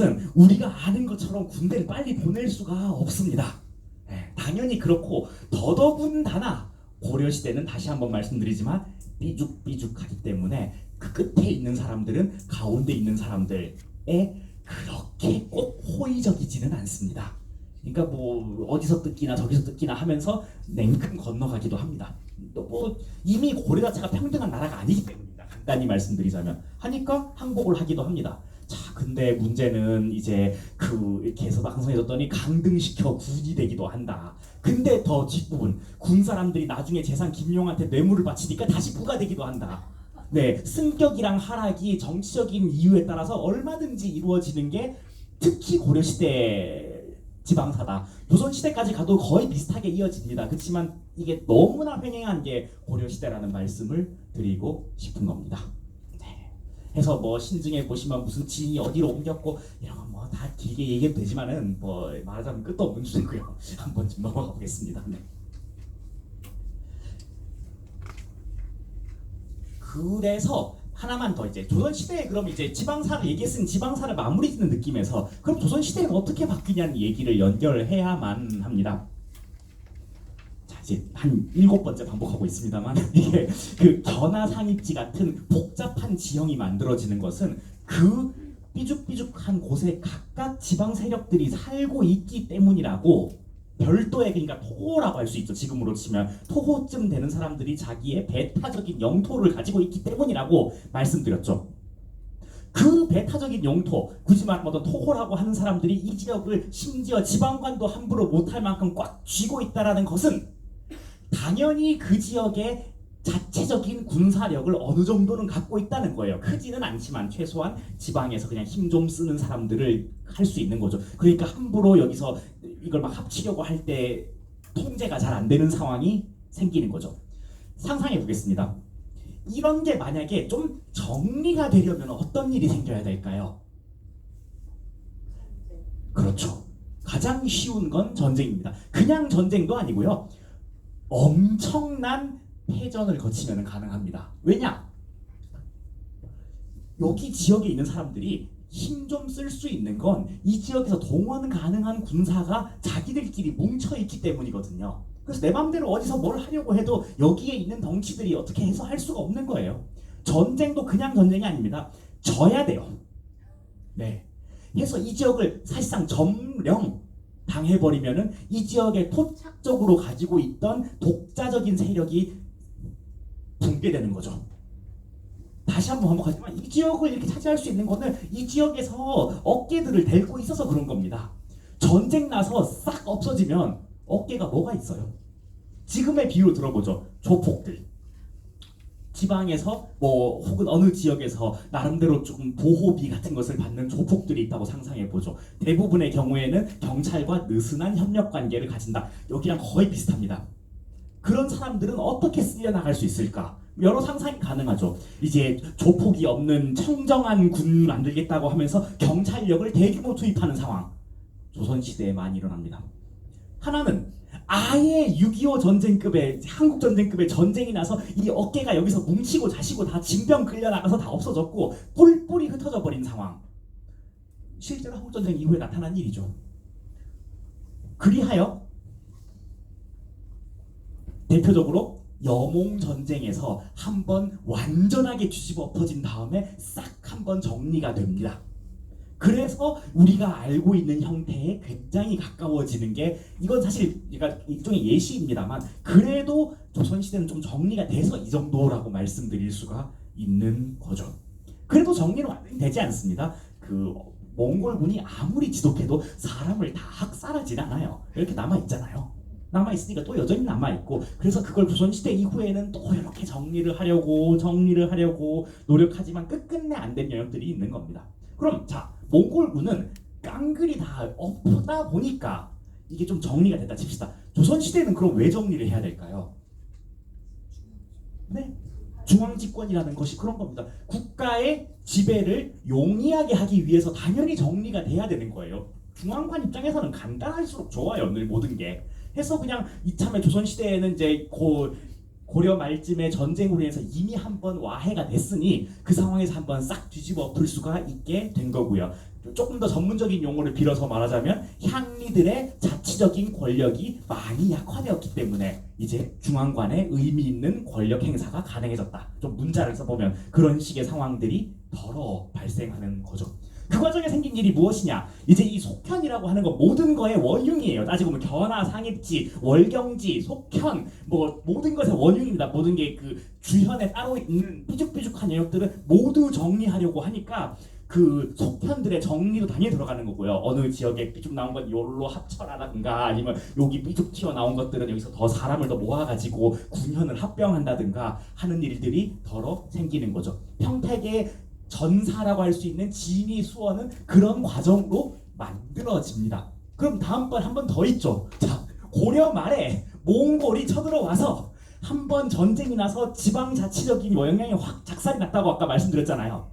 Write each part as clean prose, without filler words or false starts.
어쨌든 우리가 아는 것처럼 군대를 빨리 보낼 수가 없습니다. 당연히 그렇고 더더군다나 고려시대는 다시 한번 말씀드리지만 삐죽삐죽하기 때문에 그 끝에 있는 사람들은 가운데 있는 사람들에 그렇게 꼭 호의적이지는 않습니다. 그러니까 뭐 어디서 뜯기나 저기서 뜯기나 하면서 냉큼 건너가기도 합니다. 또 뭐 이미 고려 자체가 평등한 나라가 아니기 때문입니다. 간단히 말씀드리자면 하니까 항복을 하기도 합니다. 자, 근데 문제는 이제 이렇게 해서 강성해졌더니 강등시켜 군이 되기도 한다. 근데 더 뒷부분 군 사람들이 나중에 재상 김용한테 뇌물을 바치니까 다시 부가 되기도 한다. 네, 승격이랑 하락이 정치적인 이유에 따라서 얼마든지 이루어지는 게 특히 고려시대 지방사다. 조선시대까지 가도 거의 비슷하게 이어집니다. 그렇지만 이게 너무나 횡행한 게 고려시대라는 말씀을 드리고 싶은 겁니다. 해서 뭐 신증에 보시면 무슨 진이 어디로 옮겼고 이런 건 뭐 다 길게 얘기해도 되지만은 뭐 말하자면 끝도 없는 주제고요. 한번 좀 넘어가 보겠습니다. 네. 그래서 하나만 더 이제 조선시대에 그럼 이제 지방사를 얘기했으니 지방사를 마무리 짓는 느낌에서 그럼 조선시대는 어떻게 바뀌냐는 얘기를 연결해야만 합니다. 자, 이제 한 7번째 반복하고 있습니다만 이게 그 견하상입지 같은 복잡한 지형이 만들어지는 것은 그 삐죽삐죽한 곳에 각각 지방 세력들이 살고 있기 때문이라고 별도의 그러니까 토호라고 할 수 있죠. 지금으로 치면 토호쯤 되는 사람들이 자기의 배타적인 영토를 가지고 있기 때문이라고 말씀드렸죠. 그 배타적인 영토, 굳이 말하면 토호라고 하는 사람들이 이 지역을 심지어 지방관도 함부로 못할 만큼 꽉 쥐고 있다는 것은 당연히 그 지역의 자체적인 군사력을 어느 정도는 갖고 있다는 거예요. 크지는 않지만 최소한 지방에서 그냥 힘 좀 쓰는 사람들을 할 수 있는 거죠. 그러니까 함부로 여기서 이걸 막 합치려고 할 때 통제가 잘 안 되는 상황이 생기는 거죠. 상상해 보겠습니다. 이런 게 만약에 좀 정리가 되려면 어떤 일이 생겨야 될까요? 그렇죠. 가장 쉬운 건 전쟁입니다. 그냥 전쟁도 아니고요. 엄청난 패전을 거치면 가능합니다. 왜냐? 여기 지역에 있는 사람들이 힘 좀 쓸 수 있는 건 이 지역에서 동원 가능한 군사가 자기들끼리 뭉쳐있기 때문이거든요. 그래서 내 맘대로 어디서 뭘 하려고 해도 여기에 있는 덩치들이 어떻게 해서 할 수가 없는 거예요. 전쟁도 그냥 전쟁이 아닙니다. 져야 돼요. 네. 그래서 이 지역을 사실상 점령 당해버리면은 이 지역에 토착적으로 가지고 있던 독자적인 세력이 붕괴되는 거죠. 다시 한번 반복하지만 이 지역을 이렇게 차지할 수 있는 거는 이 지역에서 어깨들을 댈고 있어서 그런 겁니다. 전쟁 나서 싹 없어지면 어깨가 뭐가 있어요? 지금의 비유 들어보죠. 조폭들. 지방에서 뭐 혹은 어느 지역에서 나름대로 조금 보호비 같은 것을 받는 조폭들이 있다고 상상해보죠. 대부분의 경우에는 경찰과 느슨한 협력 관계를 가진다. 여기랑 거의 비슷합니다. 그런 사람들은 어떻게 쓸려나갈 수 있을까? 여러 상상이 가능하죠. 이제 조폭이 없는 청정한 군 만들겠다고 하면서 경찰력을 대규모 투입하는 상황. 조선시대에 많이 일어납니다. 하나는 아예 6.25 전쟁급의 한국 전쟁급의 전쟁이 나서 이 어깨가 여기서 뭉치고 자시고 다 징병 끌려나가서 다 없어졌고 뿔뿔이 흩어져 버린 상황. 실제로 한국 전쟁 이후에 나타난 일이죠. 그리하여 대표적으로 여몽 전쟁에서 한번 완전하게 뒤집어 엎어진 다음에 싹 한번 정리가 됩니다. 그래서 우리가 알고 있는 형태에 굉장히 가까워지는 게 이건 사실 일종의 예시입니다만 그래도 조선시대는 좀 정리가 돼서 이 정도라고 말씀드릴 수가 있는 거죠. 그래도 정리는 완전히 되지 않습니다. 그 몽골군이 아무리 지독해도 사람을 다 학살하진 않아요. 이렇게 남아있잖아요. 남아있으니까 또 여전히 남아있고 그래서 그걸 조선시대 이후에는 또 이렇게 정리를 하려고 노력하지만 끝끝내 안 된 영역들이 있는 겁니다. 그럼 자 몽골군은 깡글이 다 엎다 보니까 이게 좀 정리가 됐다 칩시다. 조선시대는 그럼 왜 정리를 해야 될까요? 네, 중앙집권이라는 것이 그런 겁니다. 국가의 지배를 용이하게 하기 위해서 당연히 정리가 돼야 되는 거예요. 중앙관 입장에서는 간단할수록 좋아요. 늘 모든 게. 해서 그냥 이참에 조선시대에는 이제 고려 말쯤에 전쟁으로 인해서 이미 한번 와해가 됐으니 그 상황에서 한번 싹 뒤집어 엎을 수가 있게 된 거고요. 조금 더 전문적인 용어를 빌어서 말하자면 향리들의 자치적인 권력이 많이 약화되었기 때문에 이제 중앙관에 의미 있는 권력 행사가 가능해졌다. 좀 문자를 써보면 그런 식의 상황들이 덜어 발생하는 거죠. 그 과정에 생긴 일이 무엇이냐? 이제 이 속현이라고 하는 건 모든 거의 원흉이에요. 따지고 보면 견화, 상입지, 월경지, 속현 뭐 모든 것의 원흉입니다. 모든 게 그 주현에 따로 있는 삐죽삐죽한 영역들은 모두 정리하려고 하니까 그 속편들의 정리도 당연히 들어가는 거고요. 어느 지역에 삐죽 나온 건 요로 합쳐라든가 아니면 여기 삐죽 튀어나온 것들은 여기서 더 사람을 더 모아가지고 군현을 합병한다든가 하는 일들이 덜어 생기는 거죠. 평택의 전사라고 할 수 있는 진위 수원은 그런 과정으로 만들어집니다. 그럼 다음번 한 번 더 있죠. 자, 고려 말에 몽골이 쳐들어와서 한 번 전쟁이 나서 지방자치적인 영향이 확 작살이 났다고 아까 말씀드렸잖아요.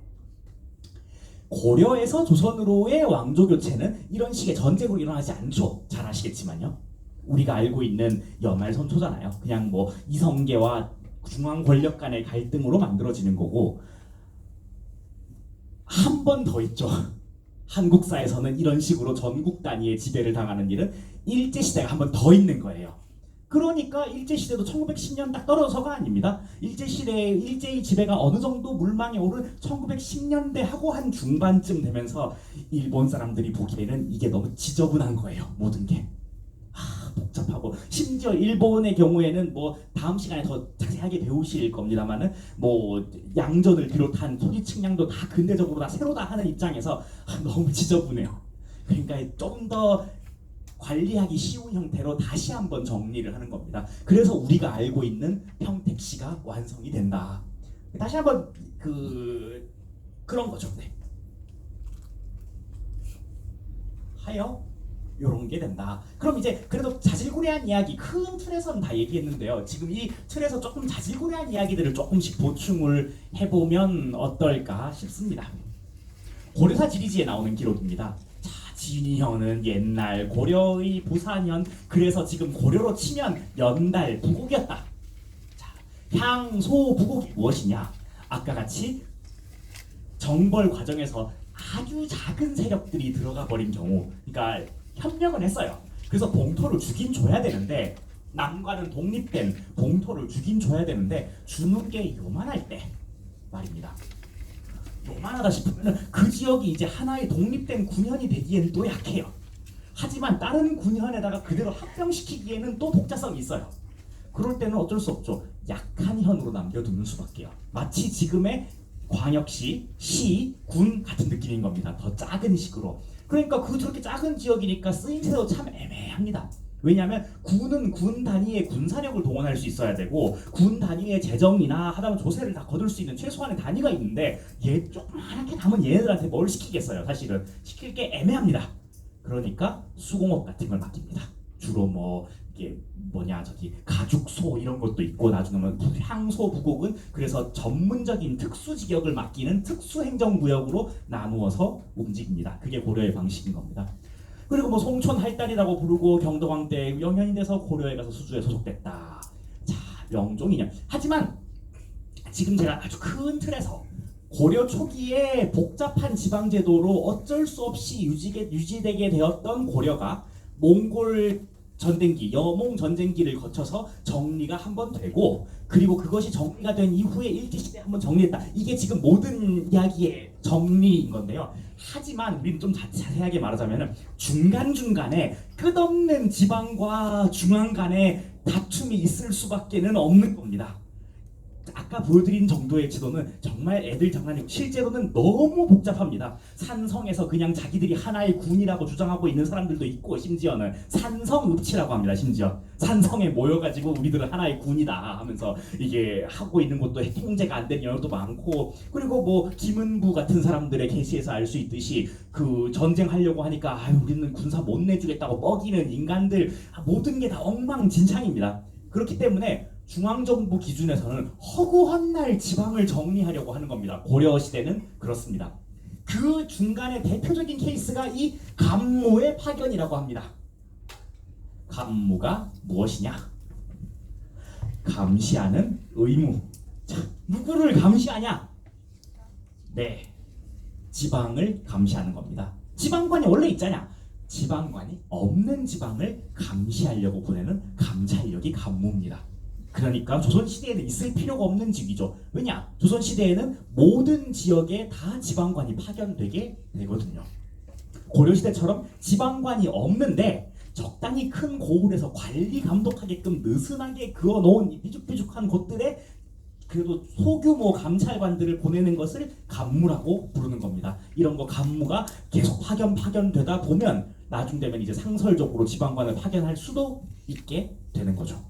고려에서 조선으로의 왕조 교체는 이런 식의 전쟁으로 일어나지 않죠. 잘 아시겠지만요. 우리가 알고 있는 연말선초잖아요. 그냥 뭐 이성계와 중앙 권력 간의 갈등으로 만들어지는 거고, 한 번 더 있죠. 한국사에서는 이런 식으로 전국 단위의 지배를 당하는 일은 일제시대가 한 번 더 있는 거예요. 그러니까 일제시대도 1910년 딱 떨어져서가 아닙니다. 일제의 지배가 어느 정도 물망에 오른 1910년대 하고 한 중반쯤 되면서 일본 사람들이 보기에는 이게 너무 지저분한 거예요. 모든 게. 복잡하고, 심지어 일본의 경우에는 뭐 다음 시간에 더 자세하게 배우실 겁니다만은 뭐 양전을 비롯한 소지 측량도 다 근대적으로 다 새로다 하는 입장에서 너무 지저분해요. 그러니까 좀 더 관리하기 쉬운 형태로 다시 한번 정리를 하는 겁니다. 그래서 우리가 알고 있는 평택시가 완성이 된다. 다시 한번 그런 거죠. 네. 하여 요런 게 된다. 그럼 이제 그래도 자질구레한 이야기 큰 틀에서는 다 얘기했는데요. 지금 이 틀에서 조금 자질구레한 이야기들을 조금씩 보충을 해보면 어떨까 싶습니다. 고려사 지리지에 나오는 기록입니다. 자, 진희현은 옛날 고려의 부산현, 그래서 지금 고려로 치면 연달 부곡이었다. 자, 향소 부곡이 무엇이냐? 아까 같이 정벌 과정에서 아주 작은 세력들이 들어가 버린 경우, 그러니까 협력을 했어요. 그래서 봉토를 주긴 줘야 되는데, 남과는 독립된 봉토를 주긴 줘야 되는데 주는 게 요만할 때 말입니다. 요만하다 싶으면 그 지역이 이제 하나의 독립된 군현이 되기에는 또 약해요. 하지만 다른 군현에다가 그대로 합병시키기에는 또 독자성이 있어요. 그럴 때는 어쩔 수 없죠. 약한 현으로 남겨두는 수밖에요. 마치 지금의 광역시, 시, 군 같은 느낌인 겁니다. 더 작은 식으로. 그러니까 저렇게 작은 지역이니까 쓰임새도 참 애매합니다. 왜냐하면 군은 군 단위의 군사력을 동원할 수 있어야 되고, 군 단위의 재정이나 하다면 조세를 다 거둘 수 있는 최소한의 단위가 있는데, 얘 조그맣게 남은 얘네들한테 뭘 시키겠어요. 사실은 시킬 게 애매합니다. 그러니까 수공업 같은 걸 맡깁니다. 주로 뭐 이게 가죽소 이런 것도 있고, 나중에 향소 부곡은 그래서 전문적인 특수직역을 맡기는 특수행정구역으로 나누어서 움직입니다. 그게 고려의 방식인 겁니다. 그리고 뭐 송촌 할달이라고 부르고, 경덕왕 때 영현이 돼서 고려에 가서 수주에 소속됐다. 자, 명종이냐. 하지만 지금 제가 아주 큰 틀에서 고려 초기에 복잡한 지방제도로 어쩔 수 없이 유지되게 되었던 고려가 몽골 전쟁기, 여몽 전쟁기를 거쳐서 정리가 한번 되고, 그리고 그것이 정리가 된 이후에 일제시대에 한번 정리했다. 이게 지금 모든 이야기의 정리인 건데요. 하지만 우리는 좀 자세하게 말하자면 중간중간에 끝없는 지방과 중앙 간의 다툼이 있을 수밖에는 없는 겁니다. 아까 보여드린 정도의 지도는 정말 애들 장난이고, 실제로는 너무 복잡합니다. 산성에서 그냥 자기들이 하나의 군이라고 주장하고 있는 사람들도 있고, 심지어는 산성읍치라고 합니다. 심지어 산성에 모여가지고 우리들은 하나의 군이다 하면서 이게 하고 있는 것도 통제가 안 된 영역도 많고, 그리고 뭐 김은부 같은 사람들의 계시에서 알 수 있듯이 그 전쟁하려고 하니까 우리는 군사 못 내주겠다고 뻐기는 인간들, 모든 게 다 엉망진창입니다. 그렇기 때문에 중앙정부 기준에서는 허구한 날 지방을 정리하려고 하는 겁니다. 고려 시대는 그렇습니다. 그 중간에 대표적인 케이스가 이 감무의 파견이라고 합니다. 감무가 무엇이냐? 감시하는 의무. 자, 누구를 감시하냐? 네, 지방을 감시하는 겁니다. 지방관이 원래 있잖냐. 지방관이 없는 지방을 감시하려고 보내는 감찰력이 간무입니다. 그러니까 조선시대에는 있을 필요가 없는 직위죠. 왜냐? 조선시대에는 모든 지역에 다 지방관이 파견되게 되거든요. 고려시대처럼 지방관이 없는데 적당히 큰 고을에서 관리 감독하게끔 느슨하게 그어놓은 삐죽삐죽한 곳들에 그래도 소규모 감찰관들을 보내는 것을 간무라고 부르는 겁니다. 이런 거 간무가 계속 파견되다 보면 나중 되면 이제 상설적으로 지방관을 파견할 수도 있게 되는 거죠.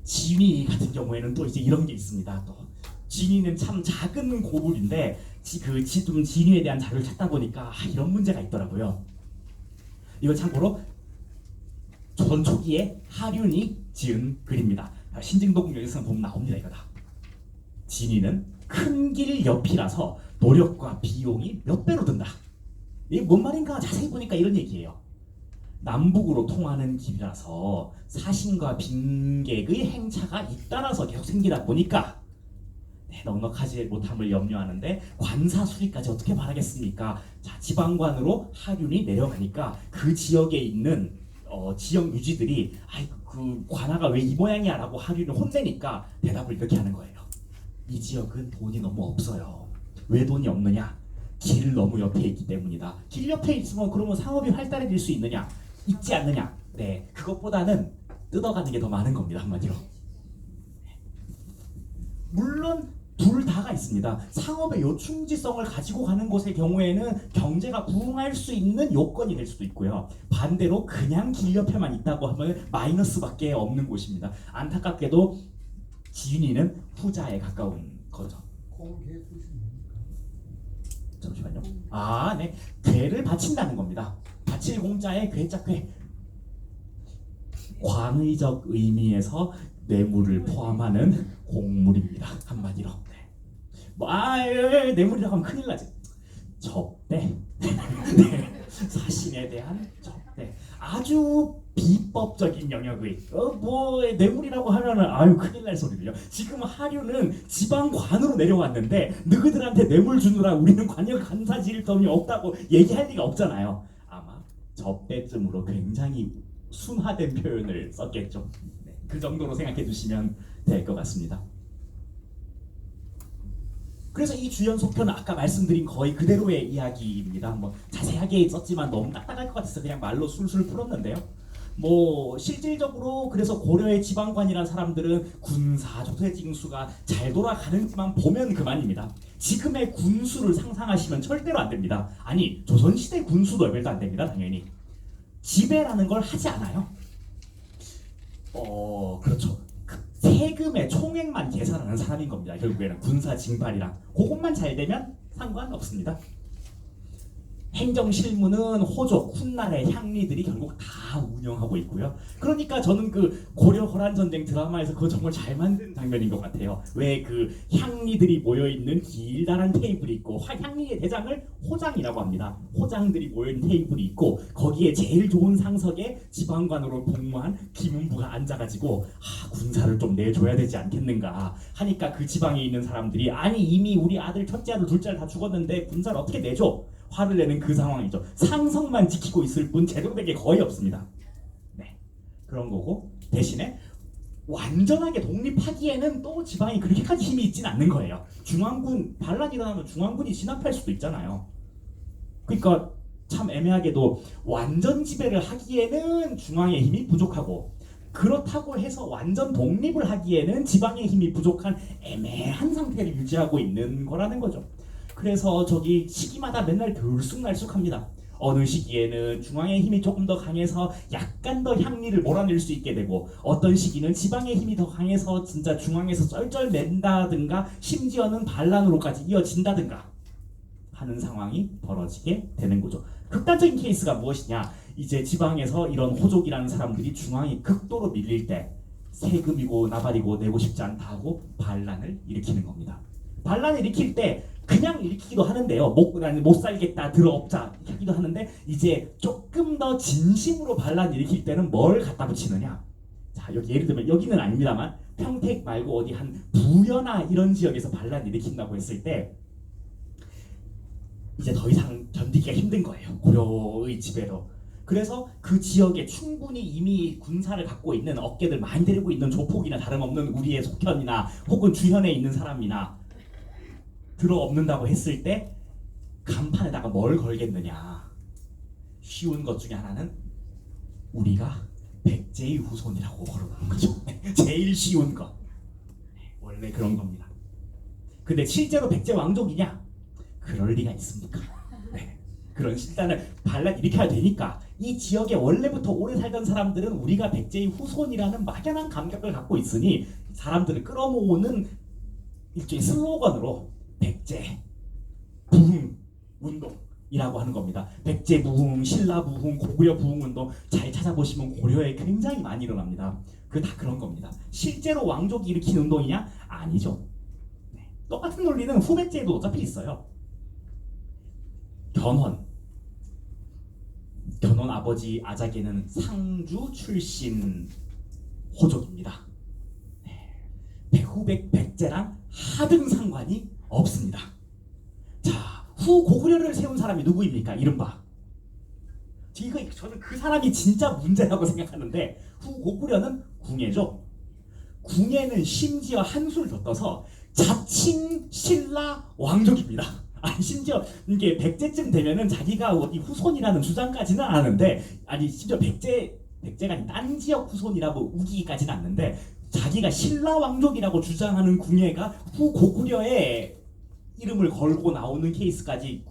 진위 같은 경우에는 또 이제 이런 게 있습니다. 또 진위는 참 작은 고을인데 좀 진위에 대한 자료를 찾다 보니까 이런 문제가 있더라고요. 이거 참고로 조선 초기에 하륜이 지은 글입니다. 신증도국역에서 보면 나옵니다. 이거 다. 진위는 큰 길 옆이라서 노력과 비용이 몇 배로 든다. 이게 뭔 말인가 자세히 보니까 이런 얘기예요. 남북으로 통하는 길이라서 사신과 빈객의 행차가 잇따라서 계속 생기다 보니까 넉넉하지 못함을 염려하는데 관사 수리까지 어떻게 바라겠습니까? 자, 지방관으로 하륜이 내려가니까 그 지역에 있는 지역 유지들이 그 관아가 왜 이 모양이야 라고 하륜을 혼내니까 대답을 이렇게 하는 거예요. 이 지역은 돈이 너무 없어요. 왜 돈이 없느냐? 길 너무 옆에 있기 때문이다. 길 옆에 있으면 그러면 상업이 활달해질 수 있느냐? 있지 않느냐? 네, 그것보다는 뜯어가는 게 더 많은 겁니다. 한마디로. 물론 둘 다가 있습니다. 상업의 요충지성을 가지고 가는 곳의 경우에는 경제가 부흥할 수 있는 요건이 될 수도 있고요. 반대로 그냥 길 옆에만 있다고 하면 마이너스밖에 없는 곳입니다. 안타깝게도 지윤이는 후자에 가까운 거죠. 잠시만요. 네. 괴를 바친다는 겁니다. 바칠 공자의 괴자 괴. 광의적 의미에서 뇌물을 포함하는 공물입니다. 한마디로. 뇌물이라고 하면 큰일 나지. 접대. 네. 사신에 대한 접대. 아주 비법적인 영역의 뇌물이라고 하면은 큰일 날 소리를요. 지금 하류는 지방관으로 내려왔는데 너희들한테 뇌물 주느라 우리는 관역 간사질점이 없다고 얘기할 리가 없잖아요. 아마 접대쯤으로 굉장히 순화된 표현을 썼겠죠. 네, 그 정도로 생각해 주시면 될 것 같습니다. 그래서 이 주연속편은 아까 말씀드린 거의 그대로의 이야기입니다. 자세하게 썼지만 너무 딱딱할 것 같아서 그냥 말로 술술 풀었는데요. 실질적으로 그래서 고려의 지방관이라는 사람들은 군사 조세징수가 잘 돌아가는지만 보면 그만입니다. 지금의 군수를 상상하시면 절대로 안 됩니다. 아니, 조선시대 군수 레벨도 안 됩니다. 당연히. 지배라는 걸 하지 않아요. 그렇죠. 세금의 총액만 계산하는 사람인 겁니다. 결국에는 군사 징발이랑 그것만 잘 되면 상관없습니다. 행정실무는 호족, 훗날의 향리들이 결국 다 운영하고 있고요. 그러니까 저는 그 고려 허란전쟁 드라마에서 그거 정말 잘 만든 장면인 것 같아요. 왜 그 향리들이 모여있는 길다란 테이블이 있고 향리의 대장을 호장이라고 합니다. 호장들이 모여있는 테이블이 있고 거기에 제일 좋은 상석에 지방관으로 복무한 김은부가 앉아가지고 군사를 좀 내줘야 되지 않겠는가 하니까 그 지방에 있는 사람들이 아니 이미 우리 아들 첫째 아들 둘째 아들 다 죽었는데 군사를 어떻게 내줘? 화를 내는 그 상황이죠. 상성만 지키고 있을 뿐 제대로 된 게 거의 없습니다. 네, 그런 거고 대신에 완전하게 독립하기에는 또 지방이 그렇게까지 힘이 있진 않는 거예요. 중앙군 반란이 일어나면 중앙군이 진압할 수도 있잖아요. 그러니까 참 애매하게도 완전 지배를 하기에는 중앙의 힘이 부족하고 그렇다고 해서 완전 독립을 하기에는 지방의 힘이 부족한 애매한 상태를 유지하고 있는 거라는 거죠. 그래서 저기 시기마다 맨날 들쑥날쑥합니다. 어느 시기에는 중앙의 힘이 조금 더 강해서 약간 더 향리를 몰아낼 수 있게 되고 어떤 시기는 지방의 힘이 더 강해서 진짜 중앙에서 쩔쩔맨다든가 심지어는 반란으로까지 이어진다든가 하는 상황이 벌어지게 되는 거죠. 극단적인 케이스가 무엇이냐? 이제 지방에서 이런 호족이라는 사람들이 중앙이 극도로 밀릴 때 세금이고 나발이고 내고 싶지 않다 하고 반란을 일으키는 겁니다. 반란을 일으킬 때 그냥 일으키기도 하는데요. 못 살겠다 들어엎자 하기도 하는데 이제 조금 더 진심으로 반란 일으킬 때는 뭘 갖다 붙이느냐. 자, 여기 예를 들면 여기는 아닙니다만 평택 말고 어디 한 부여나 이런 지역에서 반란 일으킨다고 했을 때 이제 더 이상 견디기가 힘든 거예요. 고려의 지배로. 그래서 그 지역에 충분히 이미 군사를 갖고 있는 어깨들 많이 데리고 있는 조폭이나 다름없는 우리의 속현이나 혹은 주현에 있는 사람이나 들어엎는다고 했을 때 간판에다가 뭘 걸겠느냐. 쉬운 것 중에 하나는 우리가 백제의 후손이라고 걸어놓는 거죠. 제일 쉬운 거. 원래 그런 겁니다. 근데 실제로 백제 왕족이냐? 그럴 리가 있습니까? 네. 그런 일단은 반란 일으켜야 되니까 이 지역에 원래부터 오래 살던 사람들은 우리가 백제의 후손이라는 막연한 감각을 갖고 있으니 사람들을 끌어모으는 일종의 슬로건으로 백제 부흥 운동이라고 하는 겁니다. 백제 부흥, 신라 부흥, 고구려 부흥 운동 잘 찾아보시면 고려에 굉장히 많이 일어납니다. 그 다 그런 겁니다. 실제로 왕족이 일으킨 운동이냐? 아니죠. 네. 똑같은 논리는 후백제에도 어차피 있어요. 견훤 아버지 아자개는 상주 출신 호족입니다. 후백 백제랑 하등 상관이 없습니다. 자, 후 고구려를 세운 사람이 누구입니까? 이른바 저는 그 사람이 진짜 문제라고 생각하는데 후 고구려는 궁예죠. 궁예는 심지어 한술 더 떠서 자칭 신라 왕족입니다. 아니 심지어 이게 백제쯤 되면은 자기가 어디 후손이라는 주장까지는 안 하는데, 아니 심지어 백제가 아닌 딴 지역 후손이라고 우기기까지는 않는데 자기가 신라 왕족이라고 주장하는 궁예가 후 고구려의 이름을 걸고 나오는 케이스까지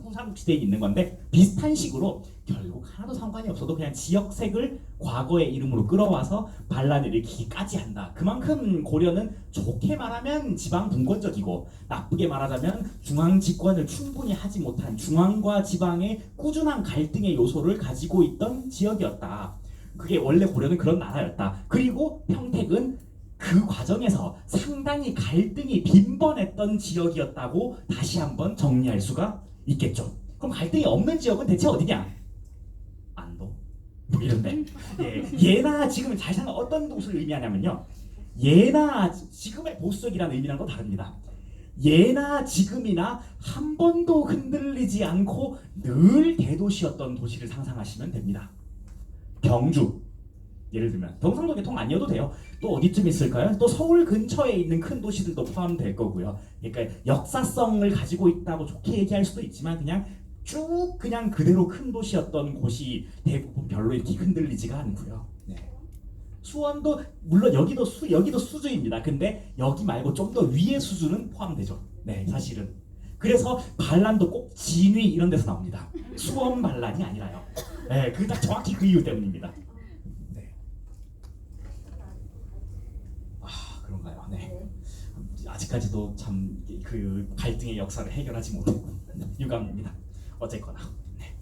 후삼국시대에 있는 건데, 비슷한 식으로 결국 하나도 상관이 없어도 그냥 지역색을 과거의 이름으로 끌어와서 반란을 일으키기까지 한다. 그만큼 고려는 좋게 말하면 지방 분권적이고 나쁘게 말하자면 중앙 집권을 충분히 하지 못한 중앙과 지방의 꾸준한 갈등의 요소를 가지고 있던 지역이었다. 그게 원래 고려는 그런 나라였다. 그리고 평택은 그 과정에서 상당히 갈등이 빈번했던 지역이었다고 다시 한번 정리할 수가 있겠죠. 그럼 갈등이 없는 지역은 대체 어디냐? 안도 뭐 이런데 예나 지금은 잘 사는 어떤 곳을 의미하냐면요, 예나 지금의 보수적이라는 의미랑 또 다릅니다. 예나 지금이나 한 번도 흔들리지 않고 늘 대도시였던 도시를 상상하시면 됩니다. 경주, 예를 들면 경상도 계통 아니어도 돼요. 또 어디쯤 있을까요? 또 서울 근처에 있는 큰 도시들도 포함될 거고요. 그러니까 역사성을 가지고 있다고 좋게 얘기할 수도 있지만 그냥 쭉 그냥 그대로 큰 도시였던 곳이 대부분 별로 이렇게 흔들리지가 않고요. 네. 수원도 물론 여기도 수주입니다. 근데 여기 말고 좀 더 위의 수주는 포함되죠. 네, 사실은. 그래서 반란도 꼭 진위 이런 데서 나옵니다. 수원 반란이 아니라요. 네, 그 딱 정확히 그 이유 때문입니다. 네. 그런가요? 네. 아직까지도 참 그 갈등의 역사를 해결하지 못했고 유감입니다. 어쨌거나. 네.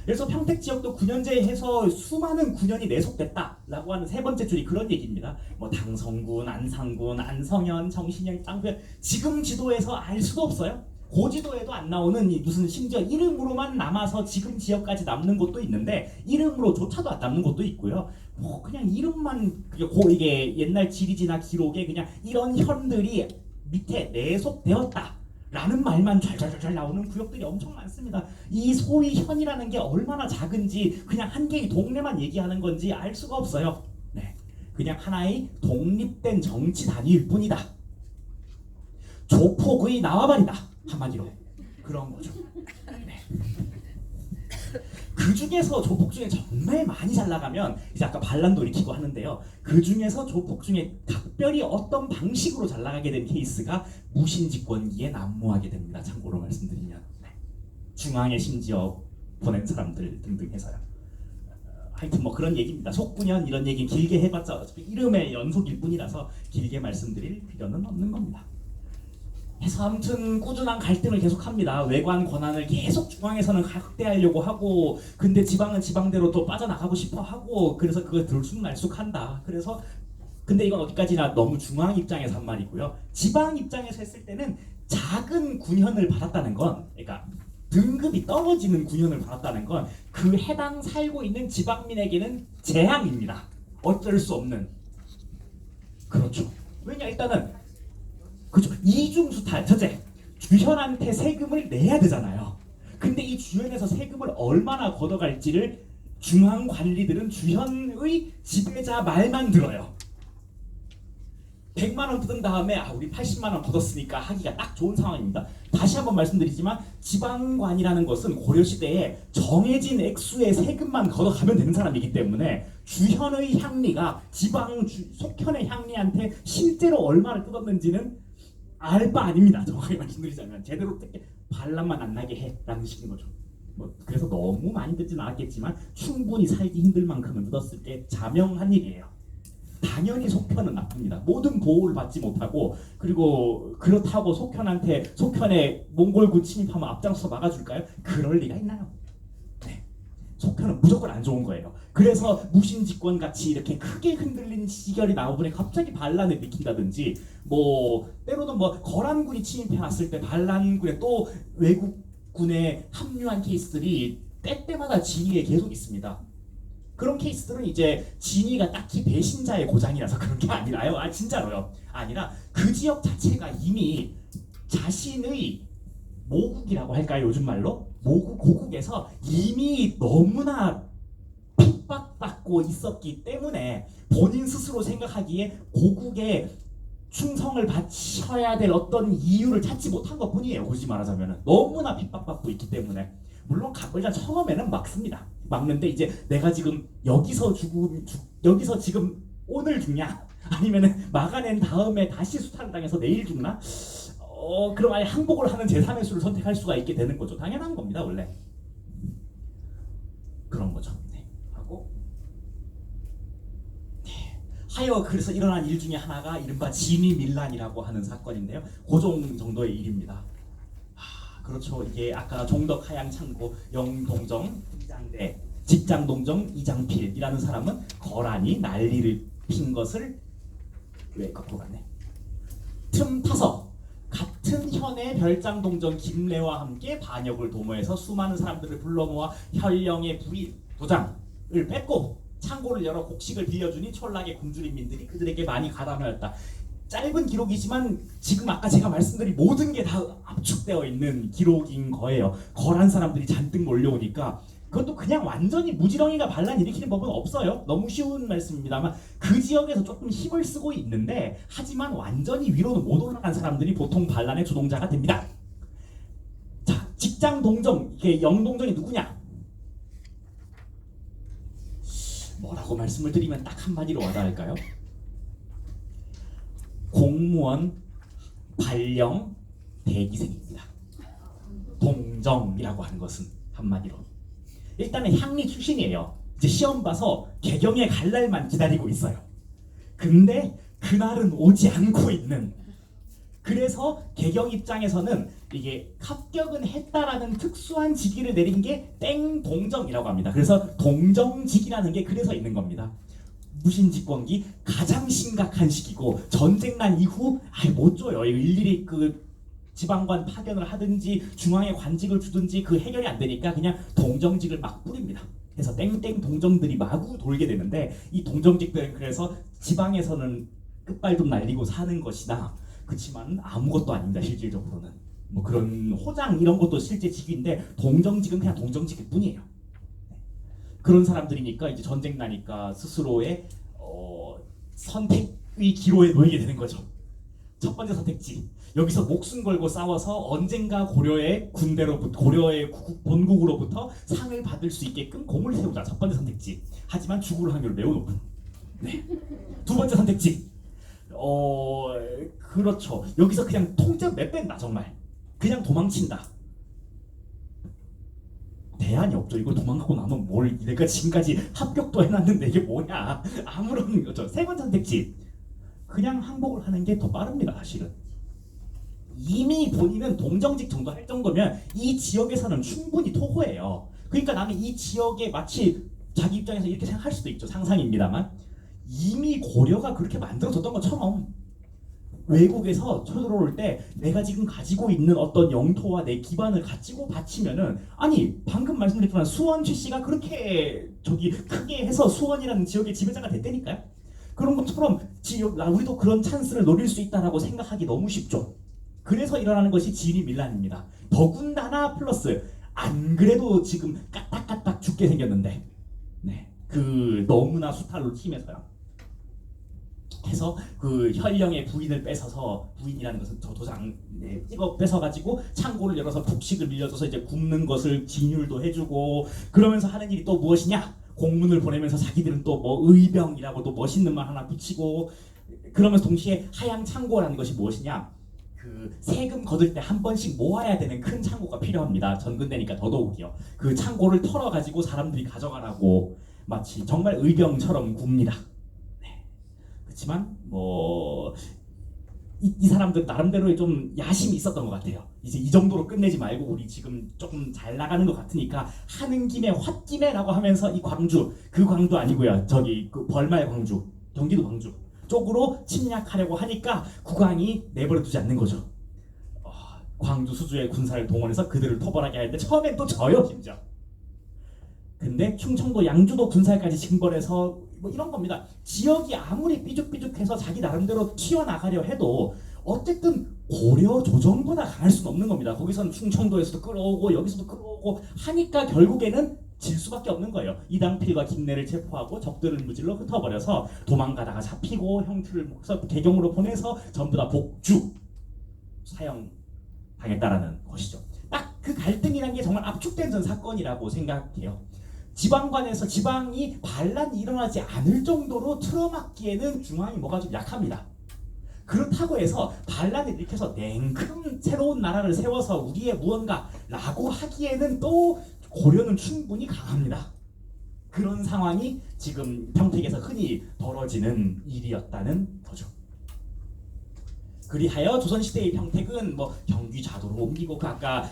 그래서 평택 지역도 9년제에 해서 수많은 9년이 내속됐다라고 하는 세 번째 줄이 그런 얘기입니다. 뭐 당성군, 안상군, 안성현, 정신영, 짱구현, 지금 지도에서 알 수도 없어요. 고지도에도 안 나오는 무슨 심지어 이름으로만 남아서 지금 지역까지 남는 곳도 있는데 이름으로조차도 안 남는 곳도 있고요. 뭐 그냥 이름만 이게 옛날 지리지나 기록에 그냥 이런 현들이 밑에 내속되었다라는 말만 잘 나오는 구역들이 엄청 많습니다. 이 소위 현이라는 게 얼마나 작은지 그냥 한 개의 동네만 얘기하는 건지 알 수가 없어요. 네, 그냥 하나의 독립된 정치 단위일 뿐이다. 조폭의 나와바리다. 한마디로 그런 거죠. 네. 그 중에서 조폭 중에 정말 많이 잘 나가면 이제 아까 반란도 일으키고 하는데요. 그 중에서 조폭 중에 각별히 어떤 방식으로 잘 나가게 된 케이스가 무신집권기에 난무하게 됩니다. 참고로 말씀드리면 중앙에 심지어 보낸 사람들 등등 해서요. 하여튼 뭐 그런 얘기입니다. 속군현 이런 얘기 길게 해봤자 어차피 이름의 연속일 뿐이라서 길게 말씀드릴 필요는 없는 겁니다. 그래서 아무튼 꾸준한 갈등을 계속합니다. 외관 권한을 계속 중앙에서는 확대하려고 하고, 근데 지방은 지방대로 또 빠져나가고 싶어 하고, 그래서 그걸 들쑥날쑥한다. 그래서 근데 이건 어디까지나 너무 중앙 입장에서 한 말이고요. 지방 입장에서 했을 때는 작은 군현을 받았다는 건, 그러니까 등급이 떨어지는 군현을 받았다는 건 그 해당 살고 있는 지방민에게는 재앙입니다. 어쩔 수 없는. 그렇죠. 왜냐 일단은 그렇죠. 이중수탈. 첫째, 주현한테 세금을 내야 되잖아요. 근데 이 주현에서 세금을 얼마나 걷어갈지를 중앙 관리들은 주현의 지배자 말만 들어요. 100만 원 뜯은 다음에 우리 80만 원 걷었으니까 하기가 딱 좋은 상황입니다. 다시 한번 말씀드리지만 지방관이라는 것은 고려시대에 정해진 액수의 세금만 걷어가면 되는 사람이기 때문에 주현의 향리가 속현의 향리한테 실제로 얼마를 뜯었는지는 알 바 아닙니다. 정확하게 말씀드리자면 제대로 뜯게 반란만 안 나게 해라는 식인 거죠. 그래서 너무 많이 뜯지는 않았겠지만 충분히 살기 힘들 만큼은 뜯었을 때 자명한 일이에요. 당연히 속편은 나쁩니다. 모든 보호를 받지 못하고, 그리고 그렇다고 속편에 몽골군 침입하면 앞장서서 막아줄까요? 그럴 리가 있나요? 네. 속편은 무조건 안 좋은 거예요. 그래서 무신집권 같이 이렇게 크게 흔들린 시절이 나오더니 갑자기 반란을 일으킨다든지, 때로는 거란군이 침입해 왔을 때 반란군에 또 외국군에 합류한 케이스들이 때때마다 진위에 계속 있습니다. 그런 케이스들은 이제 진위가 딱히 배신자의 고장이라서 그런 게 아니라요. 진짜로요. 아니라 그 지역 자체가 이미 자신의 모국이라고 할까요? 요즘 말로 고국에서 이미 너무나 핍박받고 있었기 때문에 본인 스스로 생각하기에 고국에 충성을 바쳐야 될 어떤 이유를 찾지 못한 것뿐이에요. 굳이 말하자면 너무나 핍박받고 있기 때문에. 물론 일단 처음에는 막습니다. 막는데 이제 내가 지금 여기서 지금 오늘 죽냐? 아니면은 막아낸 다음에 다시 수탈을 당해서 내일 죽나? 그럼 아예 항복을 하는 제3의 수를 선택할 수가 있게 되는 거죠. 당연한 겁니다, 원래. 그런 거죠. 네. 하고 하여 그래서 일어난 일 중에 하나가 이른바 진위밀란이라고 하는 사건인데요. 고종 정도의 일입니다. 그렇죠. 이게 아까 종덕, 하양, 창고, 영동정, 이장대, 직장동정, 이장필이라는 사람은 거란이 난리를 핀 것을 왜 거꾸로 갔네. 틈 타서 같은 현의 별장동정 김래와 함께 반역을 도모해서 수많은 사람들을 불러 모아 현령의 부인 도장을 뺏고 창고를 열어 곡식을 빌려주니 촌락의 굶주림민들이 그들에게 많이 가담하였다. 짧은 기록이지만 지금 아까 제가 말씀드린 모든 게 다 압축되어 있는 기록인 거예요. 거란 사람들이 잔뜩 몰려오니까 그것도 그냥 완전히 무지렁이가 반란 일으키는 법은 없어요. 너무 쉬운 말씀입니다만 그 지역에서 조금 힘을 쓰고 있는데 하지만 완전히 위로는 못 올라간 사람들이 보통 반란의 주동자가 됩니다. 자, 직장 동정, 이게 영동정이 누구냐? 뭐라고 말씀을 드리면 딱 한마디로 와닿을까요? 공무원, 발령, 대기생입니다. 동정이라고 하는 것은 한마디로 일단은 향리 출신이에요. 이제 시험 봐서 개경에 갈 날만 기다리고 있어요. 근데 그날은 오지 않고 있는. 그래서 개경 입장에서는 이게 합격은 했다라는 특수한 직위를 내린 게 땡동정이라고 합니다. 그래서 동정직이라는 게 그래서 있는 겁니다. 무신집권기 가장 심각한 시기고 전쟁 난 이후 못 줘요. 이거 일일이 그 지방관 파견을 하든지 중앙에 관직을 주든지 그 해결이 안 되니까 그냥 동정직을 막 뿌립니다. 그래서 땡땡 동정들이 마구 돌게 되는데 이 동정직들은 그래서 지방에서는 끝발 좀 날리고 사는 것이다. 그렇지만 아무것도 아닙니다. 실질적으로는 그런 호장 이런 것도 실제 직위인데 동정직은 그냥 동정직일 뿐이에요. 그런 사람들이니까 이제 전쟁 나니까 스스로의 선택의 기로에 놓이게 되는 거죠. 첫 번째 선택지. 여기서 목숨 걸고 싸워서 언젠가 고려의 본국으로부터 상을 받을 수 있게끔 공을 세우자. 첫 번째 선택지. 하지만 죽을 확률 매우 높은. 네. 두 번째 선택지. 그렇죠. 여기서 그냥 통째 내뺀다 정말. 그냥 도망친다. 대안이 없죠. 이걸 도망가고 나면 뭘 내가 지금까지 합격도 해놨는데 이게 뭐냐. 아무런 거죠. 세 번째 선택지. 그냥 항복을 하는 게 더 빠릅니다. 사실은. 이미 본인은 동정직 정도 할 정도면 이 지역에서는 충분히 토호예요. 그러니까 나는 이 지역에 마치 자기 입장에서 이렇게 생각할 수도 있죠. 상상입니다만 이미 고려가 그렇게 만들어졌던 것처럼 외국에서 쳐들어올 때 내가 지금 가지고 있는 어떤 영토와 내 기반을 가지고 바치면은 아니 방금 말씀드렸지만 수원 최씨가 그렇게 크게 해서 수원이라는 지역의 지배자가 됐다니까요. 그런 것처럼 우리도 그런 찬스를 노릴 수 있다라고 생각하기 너무 쉽죠. 그래서 일어나는 것이 진위밀란입니다. 더군다나 플러스 안 그래도 지금 까딱까딱 죽게 생겼는데, 네, 그 너무나 수탈로 팀에서요. 해서 그 현령의 부인을 뺏어서, 부인이라는 것은 저 도장 찍어 뺏어가지고 창고를 열어서 곡식을 밀려줘서 이제 굽는 것을 진율도 해주고, 그러면서 하는 일이 또 무엇이냐? 공문을 보내면서 자기들은 또 뭐 의병이라고 또 멋있는 말 하나 붙이고, 그러면서 동시에 하양 창고라는 것이 무엇이냐? 그 세금 거둘 때 한 번씩 모아야 되는 큰 창고가 필요합니다. 전근대니까 더더욱이요. 그 창고를 털어가지고 사람들이 가져가라고 마치 정말 의병처럼 굽니다. 네. 그렇지만 뭐 이 사람들 나름대로 좀 야심이 있었던 것 같아요. 이제 이 정도로 끝내지 말고 우리 지금 조금 잘 나가는 것 같으니까 하는 김에 홧김에라고 하면서 이 광주, 그 광도 아니고요. 저기 그 벌말 광주, 경기도 광주 쪽으로 침략하려고 하니까 국왕이 내버려두지 않는 거죠. 광주 수주의 군사를 동원해서 그들을 토벌하게 하는데 처음엔 또 져요, 심지어. 근데 충청도 양주도 군사까지 징벌해서 뭐 이런 겁니다. 지역이 아무리 삐죽삐죽해서 자기 나름대로 튀어나가려 해도 어쨌든 고려 조정보다 강할 수는 없는 겁니다. 거기서는 충청도에서도 끌어오고 여기서도 끌어오고 하니까 결국에는 질 수밖에 없는 거예요. 이당필과 김내를 체포하고 적들을 무질러 흩어버려서 도망가다가 잡히고 형틀을 목서 개경으로 보내서 전부 다 복주 사형 당했다라는 것이죠. 딱 그 갈등이란 게 정말 압축된 전 사건이라고 생각해요. 지방관에서 지방이 반란이 일어나지 않을 정도로 틀어막기에는 중앙이 뭐가 좀 약합니다. 그렇다고 해서 반란을 일으켜서 냉큼 새로운 나라를 세워서 우리의 무언가라고 하기에는 또 고려는 충분히 강합니다. 그런 상황이 지금 평택에서 흔히 벌어지는 일이었다는 거죠. 그리하여 조선시대의 평택은 뭐 경기 좌도로 옮기고 그 아까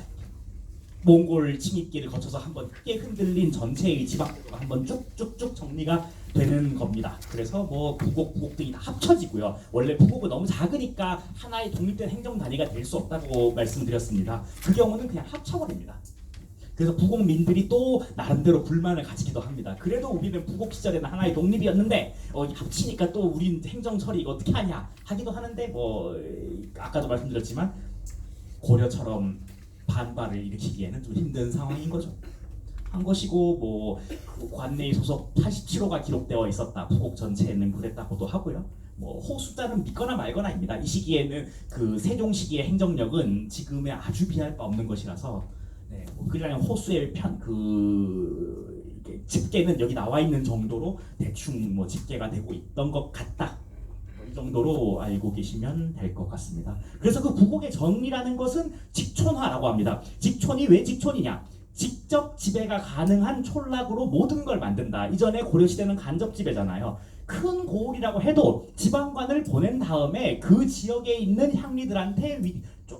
몽골 침입기를 거쳐서 한번 크게 흔들린 전체의 지방제도가 한번 쭉쭉쭉 정리가 되는 겁니다. 그래서 뭐 부곡 등이 다 합쳐지고요. 원래 부곡은 너무 작으니까 하나의 독립된 행정 단위가 될 수 없다고 말씀드렸습니다. 그 경우는 그냥 합쳐버립니다. 그래서 부곡민들이 또 나름대로 불만을 가지기도 합니다. 그래도 우리는 부곡 시절에는 하나의 독립이었는데 합치니까 또 우린 행정 처리 이거 어떻게 하냐 하기도 하는데 뭐 아까도 말씀드렸지만 고려처럼 반발을 일으키기에는 좀 힘든 상황인 거죠. 한 것이고 뭐그 관내의 소속 87호가 기록되어 있었다. 부곡 전체에는 그랬다고도 하고요. 뭐 호숫자는 믿거나 말거나입니다. 이 시기에는 그 세종 시기의 행정력은 지금에 아주 비할 바 없는 것이라서 네, 뭐 그냥 호수의 집계는 여기 나와 있는 정도로 대충 뭐 집계가 되고 있던 것 같다. 이 정도로 알고 계시면 될 것 같습니다. 그래서 그 부곡의 정리라는 것은 직촌화라고 합니다. 직촌이 왜 직촌이냐? 직접 지배가 가능한 촌락으로 모든 걸 만든다. 이전에 고려시대는 간접 지배잖아요. 큰 고을이라고 해도 지방관을 보낸 다음에 그 지역에 있는 향리들한테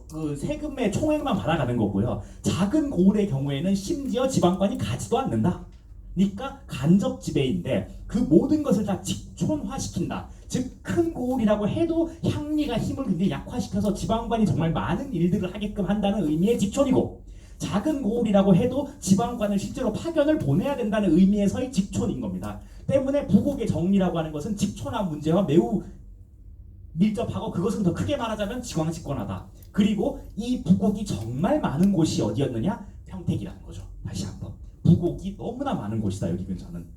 그 세금의 총액만 받아가는 거고요. 작은 고을의 경우에는 심지어 지방관이 가지도 않는다. 그러니까 간접 지배인데 그 모든 것을 다 직촌화시킨다. 즉 큰 고을이라고 해도 향리가 힘을 굉장히 약화시켜서 지방관이 정말 많은 일들을 하게끔 한다는 의미의 직촌이고, 작은 고을이라고 해도 지방관을 실제로 파견을 보내야 된다는 의미에서의 직촌인 겁니다. 때문에 부곡의 정리라고 하는 것은 직촌화 문제와 매우 밀접하고, 그것은 더 크게 말하자면 지광집권하다. 그리고 이 부곡이 정말 많은 곳이 어디였느냐? 평택이라는 거죠. 다시 한번 부곡이 너무나 많은 곳이다. 여기 근처는.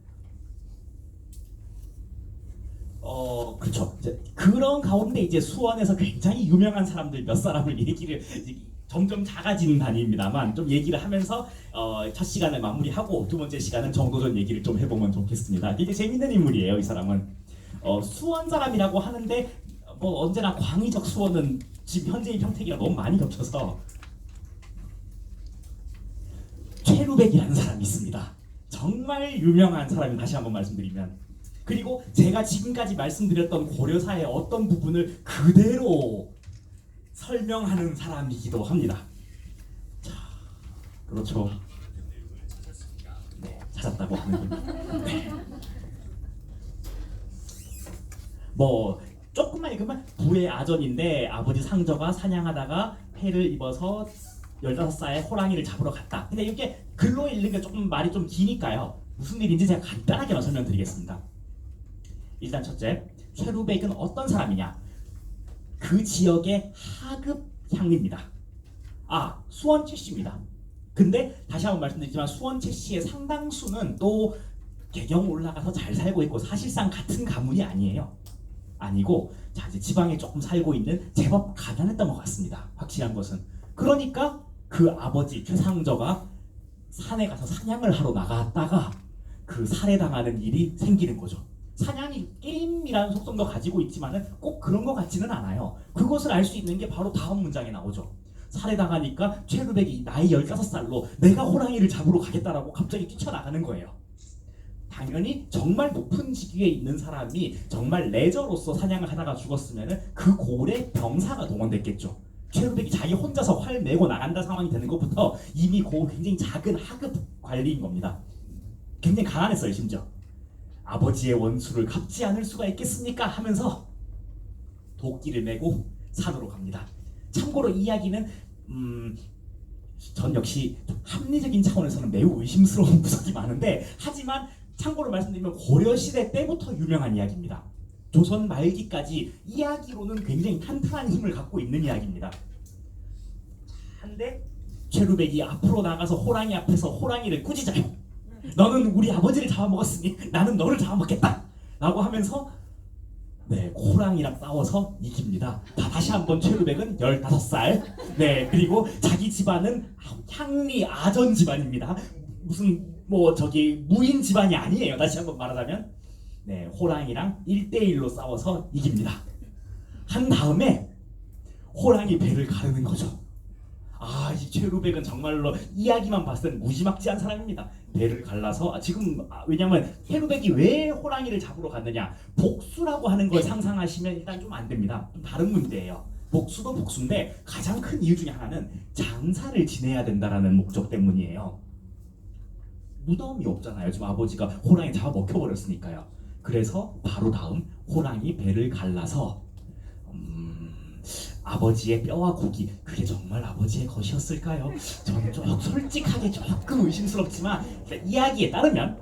그렇죠. 그런 가운데 이제 수원에서 굉장히 유명한 사람들 몇 사람을 얘기를 점점 작아지는 단위입니다만 좀 얘기를 하면서 첫 시간을 마무리하고 두 번째 시간은 정도전 얘기를 좀 해보면 좋겠습니다. 되게 재밌는 인물이에요. 이 사람은 수원 사람이라고 하는데 뭐 언제나 광의적 수원은 지금 현재의 평택이랑 너무 많이 겹쳐서 최루백이라는 사람이 있습니다. 정말 유명한 사람이 다시 한번 말씀드리면, 그리고 제가 지금까지 말씀드렸던 고려사의 어떤 부분을 그대로 설명하는 사람이기도 합니다. 자, 그렇죠. 네, 찾았다고 하는 겁니다. 네. 뭐 조금만 읽으면 부의 아전인데 아버지 상저가 사냥하다가 폐를 입어서 15살에 호랑이를 잡으러 갔다. 근데 이렇게 글로 읽는 게 조금 말이 좀 기니까요. 무슨 일인지 제가 간단하게만 설명드리겠습니다. 일단 첫째, 최루백은 어떤 사람이냐? 그 지역의 하급 향리입니다. 수원채 씨입니다. 근데 다시 한번 말씀드리지만 수원채 씨의 상당수는 또 개경 올라가서 잘 살고 있고 사실상 같은 가문이 아니에요. 아니고 자 이제 지방에 조금 살고 있는 제법 가난했던 것 같습니다. 확실한 것은. 그러니까 그 아버지 최상저가 산에 가서 사냥을 하러 나갔다가 그 살해당하는 일이 생기는 거죠. 사냥이 게임이라는 속성도 가지고 있지만은 꼭 그런 것 같지는 않아요. 그것을 알 수 있는 게 바로 다음 문장에 나오죠. 살해당하니까 최루백이 나이 15살로 내가 호랑이를 잡으러 가겠다라고 갑자기 뛰쳐나가는 거예요. 당연히 정말 높은 직위에 있는 사람이 정말 레저로서 사냥을 하다가 죽었으면 그 고을에 병사가 동원됐겠죠. 최루백이 자기 혼자서 활 메고 나간다 상황이 되는 것부터 이미 굉장히 작은 하급 관리인 겁니다. 굉장히 가난했어요. 심지어 아버지의 원수를 갚지 않을 수가 있겠습니까 하면서 도끼를 메고 산으로 갑니다. 참고로 이 이야기는 전 역시 합리적인 차원에서는 매우 의심스러운 구석이 많은데, 하지만 참고로 말씀드리면 고려시대 때부터 유명한 이야기입니다. 조선 말기까지 이야기로는 굉장히 탄탄한 힘을 갖고 있는 이야기입니다. 한데 최루백이 앞으로 나가서 호랑이 앞에서 호랑이를 꾸짖어요. 너는 우리 아버지를 잡아먹었으니 나는 너를 잡아먹겠다 라고 하면서 호랑이랑 싸워서 이깁니다. 다시 한번 최루백은 15살. 그리고 자기 집안은 향리 아전 집안입니다. 무슨 무인 집안이 아니에요. 다시 한번 말하자면 호랑이랑 1대1로 싸워서 이깁니다. 한 다음에 호랑이 배를 가르는 거죠. 이 최루백은 정말로 이야기만 봤을 땐 무지막지한 사람입니다. 배를 갈라서 왜냐면 최루백이 왜 호랑이를 잡으러 갔느냐, 복수라고 하는 걸 상상하시면 일단 좀 안 됩니다. 좀 다른 문제예요. 복수도 복수인데 가장 큰 이유 중에 하나는 장사를 지내야 된다라는 목적 때문이에요. 무덤이 없잖아요. 지금 아버지가 호랑이 잡아 먹혀버렸으니까요. 그래서 바로 다음 호랑이 배를 갈라서 아버지의 뼈와 고기, 그게 정말 아버지의 것이었을까요? 저는 솔직하게 조금 의심스럽지만 이야기에 따르면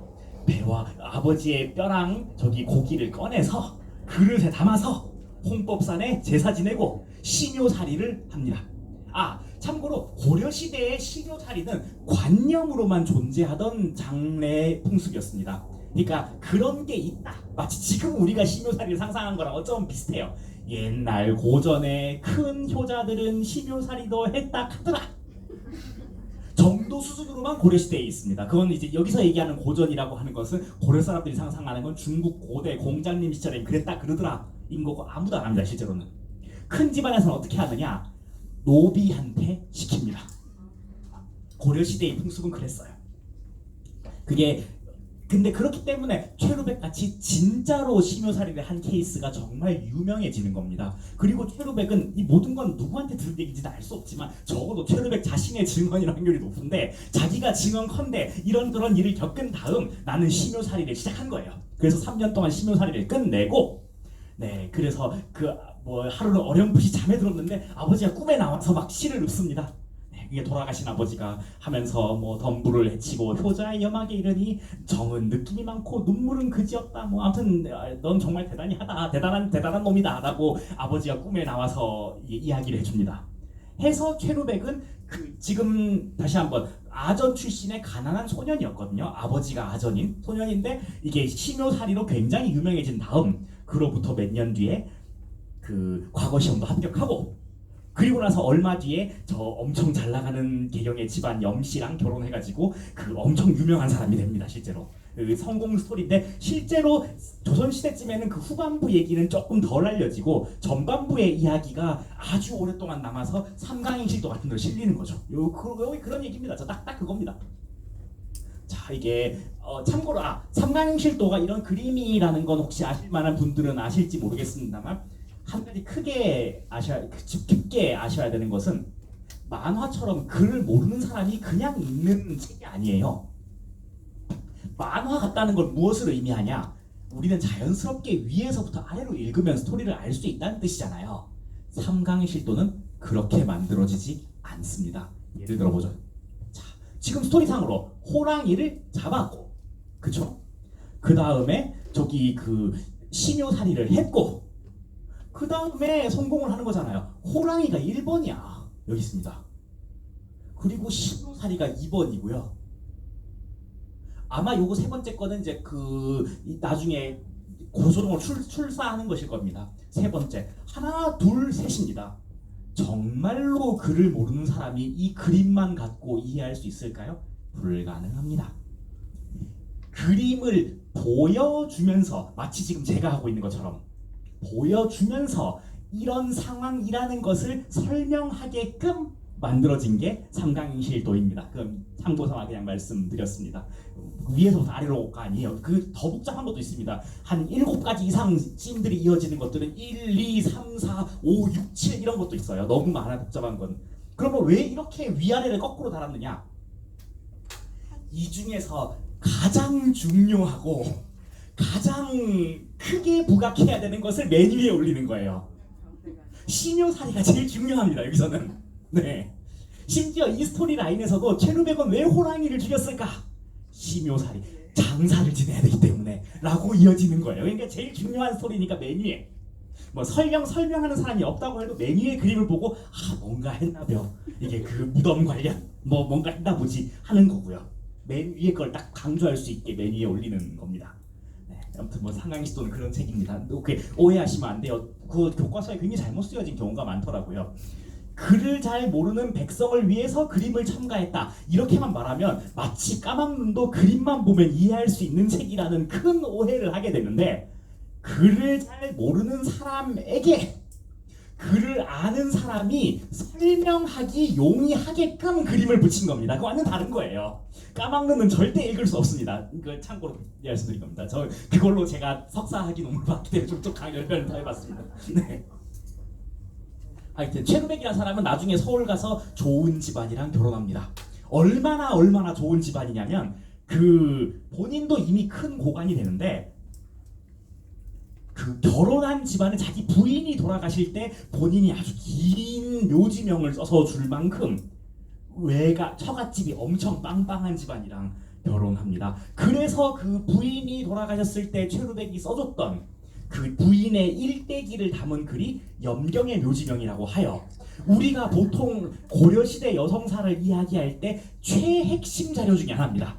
배와 아버지의 뼈랑 고기를 꺼내서 그릇에 담아서 홍법산에 제사 지내고 시묘살이를 합니다. 참고로 고려시대의 시묘살이는 관념으로만 존재하던 장례 풍습이었습니다. 그러니까 그런 게 있다. 마치 지금 우리가 시묘살이를 상상한 거랑 어쩌면 비슷해요. 옛날 고전에 큰 효자들은 시묘살이도 했다 하더라 정도 수준으로만 고려시대에 있습니다. 그건 이제 여기서 얘기하는 고전이라고 하는 것은 고려 사람들이 상상하는 건 중국 고대 공자님 시절에 그랬다 그러더라 인 거고, 아무도 안 합니다. 실제로는 큰 집안에서는 어떻게 하느냐, 노비한테 시킵니다. 고려시대의 풍습은 그랬어요. 근데 그렇기 때문에 최루백 같이 진짜로 시묘살이를 한 케이스가 정말 유명해지는 겁니다. 그리고 최루백은 이 모든 건 누구한테 들은 얘기인지는 알 수 없지만 적어도 최루백 자신의 증언일 확률이 높은데, 자기가 증언컨대 이런저런 일을 겪은 다음 나는 시묘살이를 시작한 거예요. 그래서 3년 동안 시묘살이를 끝내고 그래서 하루는 어렴풋이 잠에 들었는데 아버지가 꿈에 나와서 막 시를 읊습니다. 이게 돌아가신 아버지가 하면서 덤불을 헤치고 효자의 염하게 이르니 정은 느낌이 많고 눈물은 그지없다. 아무튼 넌 정말 대단하다, 대단한 놈이다 라고 아버지가 꿈에 나와서 이야기를 해줍니다. 해서 최루백은 지금 다시 한번 아전 출신의 가난한 소년이었거든요. 아버지가 아전인 소년인데 이게 시묘살이로 굉장히 유명해진 다음, 그로부터 몇 년 뒤에 과거 시험도 합격하고, 그리고 나서 얼마 뒤에 저 엄청 잘 나가는 개경의 집안 염씨랑 결혼해가지고 엄청 유명한 사람이 됩니다. 실제로 성공 스토리인데, 실제로 조선시대쯤에는 후반부 얘기는 조금 덜 알려지고 전반부의 이야기가 아주 오랫동안 남아서 삼강행실도 같은 데 실리는 거죠. 여기 그런 얘기입니다. 딱 그겁니다. 자, 이게 참고로 삼강행실도가 이런 그림이라는 건 혹시 아실 만한 분들은 아실지 모르겠습니다만, 한 가지 깊게 아셔야 되는 것은, 만화처럼 글을 모르는 사람이 그냥 읽는 책이 아니에요. 만화 같다는 걸 무엇을 의미하냐? 우리는 자연스럽게 위에서부터 아래로 읽으면 스토리를 알 수 있다는 뜻이잖아요. 삼강행실도는 그렇게 만들어지지 않습니다. 예를 들어보죠. 자, 지금 스토리상으로 호랑이를 잡았고, 그쵸? 그 다음에 시묘살이를 했고, 그 다음에 성공을 하는 거잖아요. 호랑이가 1번이야. 여기 있습니다. 그리고 신호사리가 2번이고요. 아마 요거 세 번째 거는 이제 나중에 고소동을 출사하는 것일 겁니다. 세 번째, 하나, 둘, 셋입니다. 정말로 글을 모르는 사람이 이 그림만 갖고 이해할 수 있을까요? 불가능합니다. 그림을 보여주면서, 마치 지금 제가 하고 있는 것처럼 보여주면서 이런 상황이라는 것을 설명하게끔 만들어진 게 삼강인실도입니다. 그럼 참고삼아 그냥 말씀드렸습니다. 위에서부터 아래로가 아니에요. 더 복잡한 것도 있습니다. 한 7가지 이상 씬들이 이어지는 것들은 1, 2, 3, 4, 5, 6, 7 이런 것도 있어요. 너무 많아 복잡한 건. 그러면 왜 이렇게 위아래를 거꾸로 달았느냐? 이 중에서 가장 중요하고 가장 크게 부각해야 되는 것을 맨 위에 올리는 거예요. 신효사리가 제일 중요합니다. 여기서는. 네. 심지어 이 스토리 라인에서도 체루백은 왜 호랑이를 죽였을까? 신효사리 장사를 지내야 되기 때문에 라고 이어지는 거예요. 그러니까 제일 중요한 스토리니까 맨 위에. 뭐 설명하는 사람이 없다고 해도 맨 위에 그림을 보고 뭔가 했나벼. 이게 그 무덤 관련 뭔가 했나 보지 하는 거고요. 맨 위에 걸 딱 강조할 수 있게 맨 위에 올리는 겁니다. 네, 아무튼 삼강인실도는 그런 책입니다. 오해하시면 안 돼요. 그 교과서에 굉장히 잘못 쓰여진 경우가 많더라고요. 글을 잘 모르는 백성을 위해서 그림을 첨가했다. 이렇게만 말하면 마치 까막눈도 그림만 보면 이해할 수 있는 책이라는 큰 오해를 하게 되는데, 글을 잘 모르는 사람에게 글을 아는 사람이 설명하기 용이하게끔 그림을 붙인 겁니다. 그거와는 다른 거예요. 까막눈은 절대 읽을 수 없습니다. 이거 참고로 말씀드린 겁니다. 그걸로 제가 석사학위 논문 봤기 때문에 좀 강연을 더 해봤습니다. 네. 하여튼 체루백이라는 사람은 나중에 서울 가서 좋은 집안이랑 결혼합니다. 얼마나 좋은 집안이냐면 본인도 이미 큰 고관이 되는데 결혼한 집안은 자기 부인이 돌아가실 때 본인이 아주 긴 묘지명을 써서 줄 만큼 처갓집이 엄청 빵빵한 집안이랑 결혼합니다. 그래서 그 부인이 돌아가셨을 때 체루백이 써줬던 그 부인의 일대기를 담은 글이 염경의 묘지명이라고 하여 우리가 보통 고려시대 여성사를 이야기할 때 최핵심 자료 중에 하나입니다.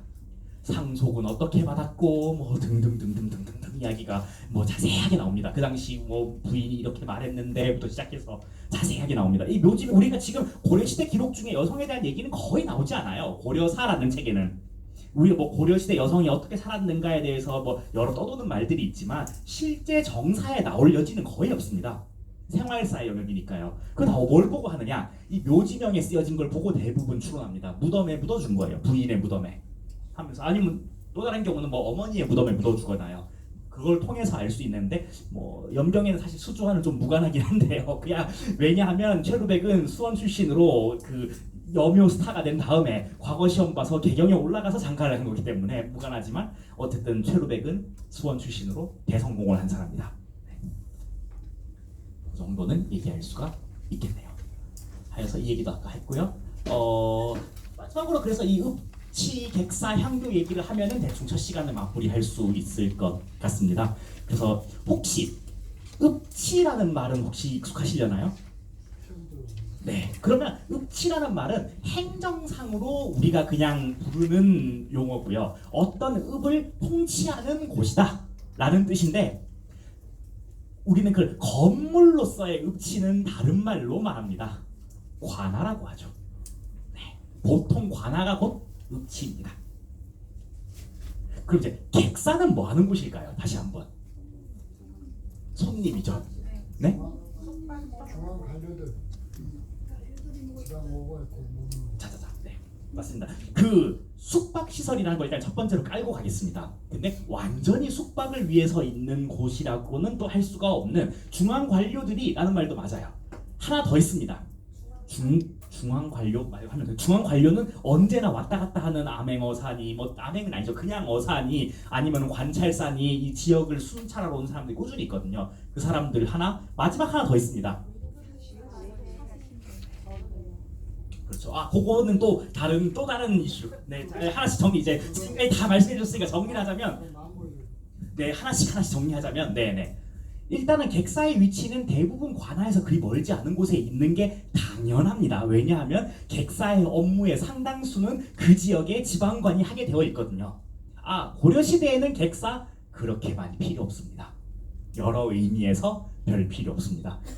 상속은 어떻게 받았고 등등등등등등 이야기가 자세하게 나옵니다. 그 당시 부인이 이렇게 말했는데부터 시작해서 자세하게 나옵니다. 이 묘지명, 우리가 지금 고려시대 기록 중에 여성에 대한 얘기는 거의 나오지 않아요. 고려사라는 책에는. 우리가 고려시대 여성이 어떻게 살았는가에 대해서 여러 떠도는 말들이 있지만 실제 정사에 나올 여지는 거의 없습니다. 생활사의 영역이니까요. 그럼 뭘 보고 하느냐? 이 묘지명에 쓰여진 걸 보고 대부분 추론합니다. 무덤에 묻어준 거예요. 부인의 무덤에 하면서. 아니면 또 다른 경우는 어머니의 무덤에 묻어주거나요. 그걸 통해서 알 수 있는데 염경에는 사실 수주와는 좀 무관하긴 한데요. 그냥 왜냐하면 체루백은 수원 출신으로 여묘 스타가 된 다음에 과거 시험 봐서 개경에 올라가서 장가를 한 거기 때문에 무관하지만 어쨌든 체루백은 수원 출신으로 대성공을 한 사람이다. 그 정도는 얘기할 수가 있겠네요. 하여서 이 얘기도 아까 했고요. 마지막으로 그래서 이 읍치, 객사, 향교 얘기를 하면은 대충 첫 시간을 마무리할 수 있을 것 같습니다. 그래서 혹시 읍치라는 말은 혹시 익숙하시려나요? 네, 그러면 읍치라는 말은 행정상으로 우리가 그냥 부르는 용어고요. 어떤 읍을 통치하는 곳이다 라는 뜻인데, 우리는 그 건물로서의 읍치는 다른 말로 말합니다. 관아라고 하죠. 네, 보통 관아가 곧 읍치입니다. 그럼 이제 객사는 뭐 하는 곳일까요? 다시 한번. 손님이죠. 네? 자자자, 네, 맞습니다. 숙박 시설이라는 걸 일단 첫 번째로 깔고 가겠습니다. 근데 완전히 숙박을 위해서 있는 곳이라고는 또 할 수가 없는 중앙 관료들이라는 말도 맞아요. 하나 더 있습니다. 중앙 관료 말고 하면 중앙 관료는 언제나 왔다 갔다 하는 암행어사니 암행은 아니죠. 그냥 어사니 아니면 관찰사니 이 지역을 순찰하러 온 사람들이 꾸준히 있거든요. 그 사람들 마지막 하나 더 있습니다. 그렇죠. 그거는 또 다른 이슈. 네, 하나씩 정리 지금까지 다 말씀해 주셨으니까 정리하자면, 네, 하나씩 정리하자면, 네. 일단은 객사의 위치는 대부분 관아에서 그리 멀지 않은 곳에 있는 게 당연합니다. 왜냐하면 객사의 업무의 상당수는 그 지역의 지방관이 하게 되어 있거든요. 고려시대에는 객사 그렇게 많이 필요 없습니다. 여러 의미에서 별 필요 없습니다.